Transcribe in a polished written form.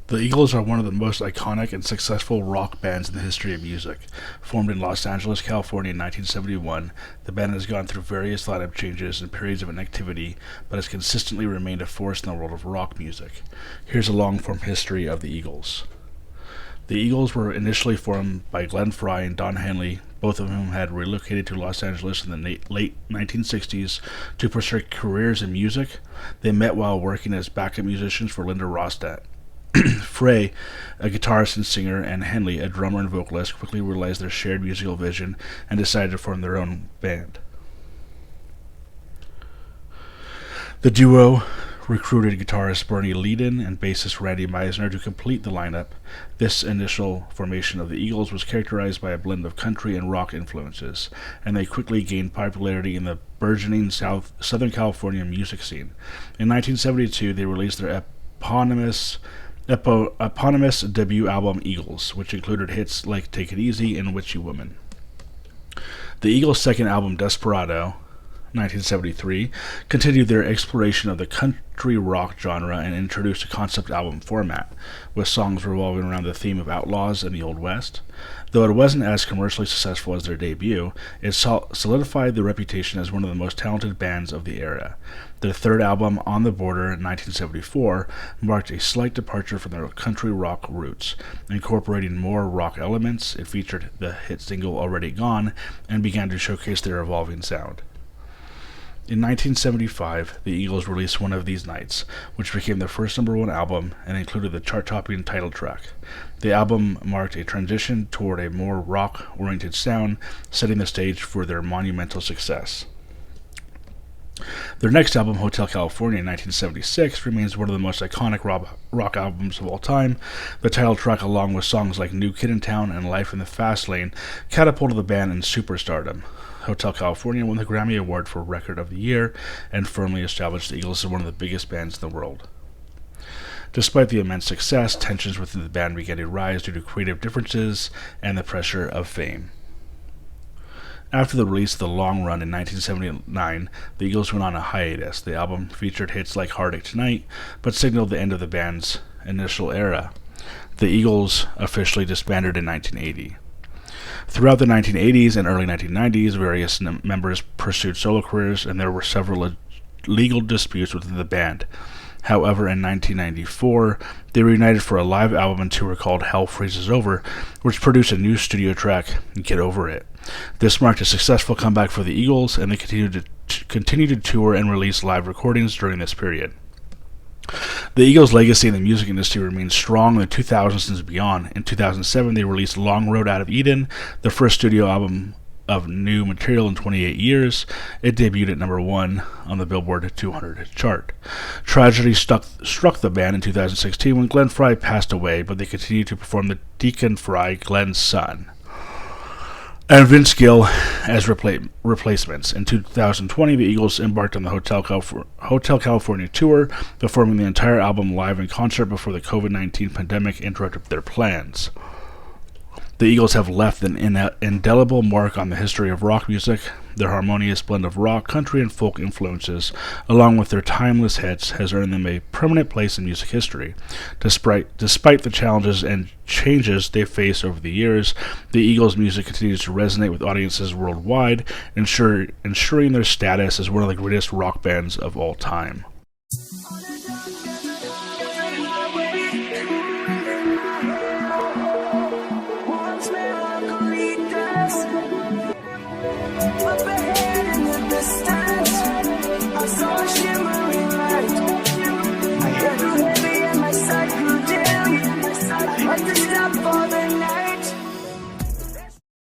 The Eagles are one of the most iconic and successful rock bands in the history of music. Formed in Los Angeles, California in 1971, the band has gone through various lineup changes and periods of inactivity, but has consistently remained a force in the world of rock music. Here's a long-form history of the Eagles. The Eagles were initially formed by Glenn Frey and Don Henley, both of whom had relocated to Los Angeles in the late 1960s to pursue careers in music. They met while working as backup musicians for Linda Ronstadt. Frey, a guitarist and singer, and Henley, a drummer and vocalist, quickly realized their shared musical vision and decided to form their own band. The duo recruited guitarist Bernie Leadon and bassist Randy Meisner to complete the lineup. This initial formation of the Eagles was characterized by a blend of country and rock influences, and they quickly gained popularity in the burgeoning Southern California music scene. In 1972, they released their eponymous debut album Eagles, which included hits like Take It Easy and Witchy Woman. The Eagles' second album, Desperado, 1973, continued their exploration of the country rock genre and introduced a concept album format, with songs revolving around the theme of outlaws and the Old West. Though it wasn't as commercially successful as their debut, it solidified their reputation as one of the most talented bands of the era. Their third album, On the Border, in 1974, marked a slight departure from their country rock roots, incorporating more rock elements. It featured the hit single Already Gone and began to showcase their evolving sound. In 1975, the Eagles released One of These Nights, which became their first #1 album and included the chart-topping title track. The album marked a transition toward a more rock-oriented sound, setting the stage for their monumental success. Their next album, Hotel California, in 1976, remains one of the most iconic rock albums of all time. The title track, along with songs like New Kid in Town and Life in the Fast Lane, catapulted the band in superstardom. Hotel California won the Grammy Award for Record of the Year and firmly established the Eagles as one of the biggest bands in the world. Despite the immense success, tensions within the band began to rise due to creative differences and the pressure of fame. After the release of The Long Run in 1979, the Eagles went on a hiatus. The album featured hits like Heartache Tonight, but signaled the end of the band's initial era. The Eagles officially disbanded in 1980. Throughout the 1980s and early 1990s, various members pursued solo careers, and there were several legal disputes within the band. However, in 1994, they reunited for a live album and tour called Hell Freezes Over, which produced a new studio track, Get Over It. This marked a successful comeback for the Eagles, and they continued to tour and release live recordings during this period. The Eagles' legacy in the music industry remains strong in the 2000s and beyond. In 2007, they released Long Road Out of Eden, the first studio album of new material in 28 years. It debuted at #1 on the Billboard 200 chart. Tragedy struck the band in 2016 when Glenn Frey passed away, but they continued to perform the Deacon Frey, Glenn's son, and Vince Gill as replacements. In 2020, the Eagles embarked on the Hotel California tour, performing the entire album live in concert before the COVID-19 pandemic interrupted their plans. The Eagles have left an indelible mark on the history of rock music. Their harmonious blend of rock, country, and folk influences, along with their timeless hits, has earned them a permanent place in music history. Despite the challenges and changes they faced over the years, the Eagles' music continues to resonate with audiences worldwide, ensuring their status as one of the greatest rock bands of all time. Up ahead in the distance.